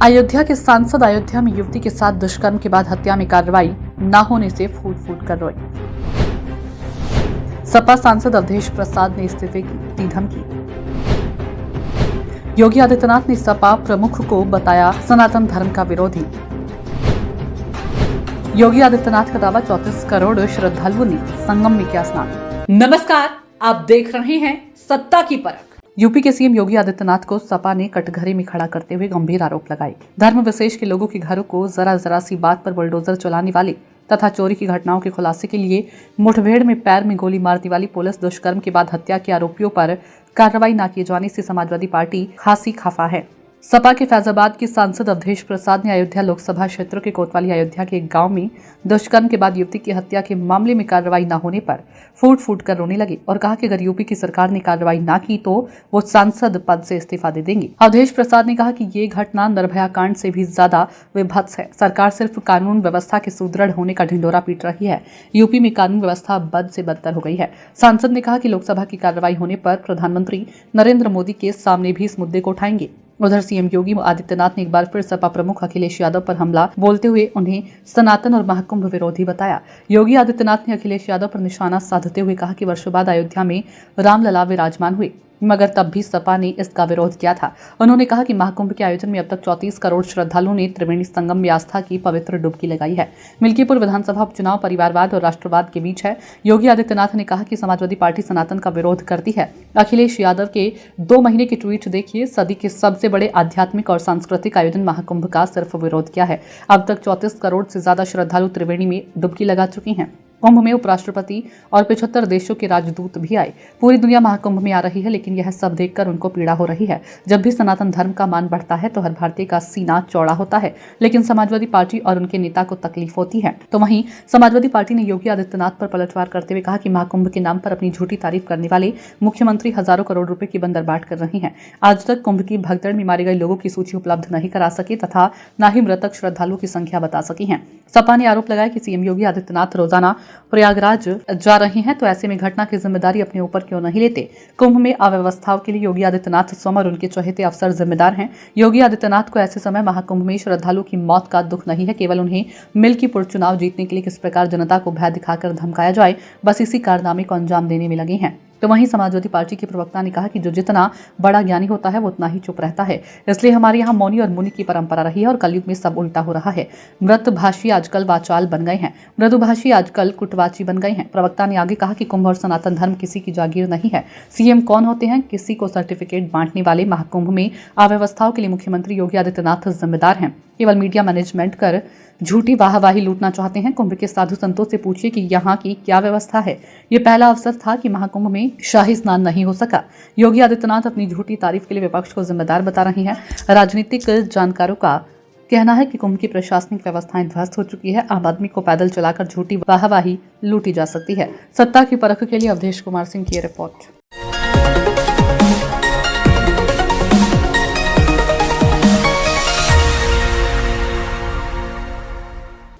अयोध्या के सांसद अयोध्या में युवती के साथ दुष्कर्म के बाद हत्या में कार्रवाई न होने से फूट फूट कर रोए। सपा सांसद अवधेश प्रसाद ने इस्तीफे की दी धमकी। योगी आदित्यनाथ ने सपा प्रमुख को बताया सनातन धर्म का विरोधी। योगी आदित्यनाथ का दावा 34 करोड़ श्रद्धालुओं ने संगम में किया स्नान। नमस्कार, आप देख रहे हैं सत्ता की परख। यूपी के सीएम योगी आदित्यनाथ को सपा ने कटघरे में खड़ा करते हुए गंभीर आरोप लगाए। धर्म विशेष के लोगों के घरों को जरा सी बात पर बुलडोजर चलाने वाले तथा चोरी की घटनाओं के खुलासे के लिए मुठभेड़ में पैर में गोली मारने वाली पुलिस दुष्कर्म के बाद हत्या के आरोपियों पर कार्रवाई न किए जाने से समाजवादी पार्टी खासी खफा है। सपा के फैजाबाद के सांसद अवधेश प्रसाद ने अयोध्या लोकसभा क्षेत्र के कोतवाली अयोध्या के एक गांव में दुष्कर्म के बाद युवती की हत्या के मामले में कार्रवाई न होने पर फूट फूट कर रोने लगे और कहा कि अगर यूपी की सरकार ने कार्रवाई न की तो वो सांसद पद से इस्तीफा दे देंगे। अवधेश प्रसाद ने कहा कि ये घटना निर्भया कांड से भी ज्यादा विभत्स है। सरकार सिर्फ कानून व्यवस्था के सुदृढ़ होने का ढिंडोरा पीट रही है। यूपी में कानून व्यवस्था बद से बदतर हो गई है। सांसद ने कहा कि लोकसभा की कार्रवाई होने पर प्रधानमंत्री नरेंद्र मोदी के सामने भी इस मुद्दे को उठाएंगे। उधर सीएम योगी आदित्यनाथ ने एक बार फिर सपा प्रमुख अखिलेश यादव पर हमला बोलते हुए उन्हें सनातन और महाकुंभ विरोधी बताया। योगी आदित्यनाथ ने अखिलेश यादव पर निशाना साधते हुए कहा कि वर्षों बाद अयोध्या में रामलला विराजमान हुए, मगर तब भी सपा ने इसका विरोध किया था। उन्होंने कहा कि महाकुंभ के आयोजन में अब तक 34 करोड़ श्रद्धालुओं ने त्रिवेणी संगम में आस्था की पवित्र डुबकी लगाई है। मिल्कीपुर विधानसभा उपचुनाव परिवारवाद और राष्ट्रवाद के बीच है। योगी आदित्यनाथ ने कहा कि समाजवादी पार्टी सनातन का विरोध करती है। अखिलेश यादव के 2 महीने के ट्वीट देखिए। सदी के सबसे बड़े आध्यात्मिक और सांस्कृतिक आयोजन महाकुंभ का सिर्फ विरोध किया है। अब तक 34 करोड़ से ज्यादा श्रद्धालु त्रिवेणी में डुबकी लगा चुके हैं। कुंभ में उपराष्ट्रपति और 75 देशों के राजदूत भी आए। पूरी दुनिया महाकुंभ में आ रही है, लेकिन यह सब देखकर उनको पीड़ा हो रही है। जब भी सनातन धर्म का मान बढ़ता है तो हर भारतीय का सीना चौड़ा होता है, लेकिन समाजवादी पार्टी और उनके नेता को तकलीफ होती है। तो वहीं समाजवादी पार्टी ने योगी आदित्यनाथ पर पलटवार करते हुए कहा कि महाकुंभ के नाम पर अपनी झूठी तारीफ करने वाले मुख्यमंत्री हजारों करोड़ रुपए की बंदरबाट कर रहे हैं। आज तक कुंभ की भगदड़ में मारे गए लोगों की सूची उपलब्ध नहीं करा सके तथा न ही मृतक श्रद्धालुओं की संख्या बता सकी है। सपा ने आरोप लगाया कि सीएम योगी आदित्यनाथ रोजाना प्रयागराज जा रहे हैं, तो ऐसे में घटना की जिम्मेदारी अपने ऊपर क्यों नहीं लेते। कुंभ में अव्यवस्थाओं के लिए योगी आदित्यनाथ स्वयं और उनके चहेते अफसर जिम्मेदार हैं। योगी आदित्यनाथ को ऐसे समय महाकुंभ में श्रद्धालुओं की मौत का दुख नहीं है, केवल उन्हें मिल्कीपुर चुनाव जीतने के लिए किस प्रकार जनता को भय दिखाकर धमकाया जाए, बस इसी कारनामे को अंजाम देने में लगे हैं। तो वहीं समाजवादी पार्टी के प्रवक्ता ने कहा कि जो जितना बड़ा ज्ञानी होता है वो उतना ही चुप रहता है, इसलिए हमारे यहाँ मौनी और मुनि की परंपरा रही है और कलयुग में सब उल्टा हो रहा है। मृतभाषी आजकल वाचाल बन गए हैं, मृदुभाषी आजकल कुटवाची बन गए हैं। प्रवक्ता ने आगे कहा कि कुंभ और सनातन धर्म किसी की जागीर नहीं है। सीएम कौन होते हैं? किसी को सर्टिफिकेट बांटने वाले। महाकुंभ में अव्यवस्थाओं के लिए मुख्यमंत्री योगी आदित्यनाथ जिम्मेदार हैं। केवल मीडिया मैनेजमेंट कर झूठी वाहवाही लूटना चाहते हैं। कुंभ के साधु संतों से पूछिए कि यहाँ की क्या व्यवस्था है। ये पहला अवसर था कि महाकुंभ में शाही स्नान नहीं हो सका। योगी आदित्यनाथ अपनी झूठी तारीफ के लिए विपक्ष को जिम्मेदार बता रहे हैं। राजनीतिक जानकारों का कहना है कि कुंभ की प्रशासनिक व्यवस्थाएं ध्वस्त हो चुकी है। आम आदमी को पैदल चलाकर झूठी वाहवाही लूटी जा सकती है। सत्ता की परख के लिए अवधेश कुमार सिंह की रिपोर्ट।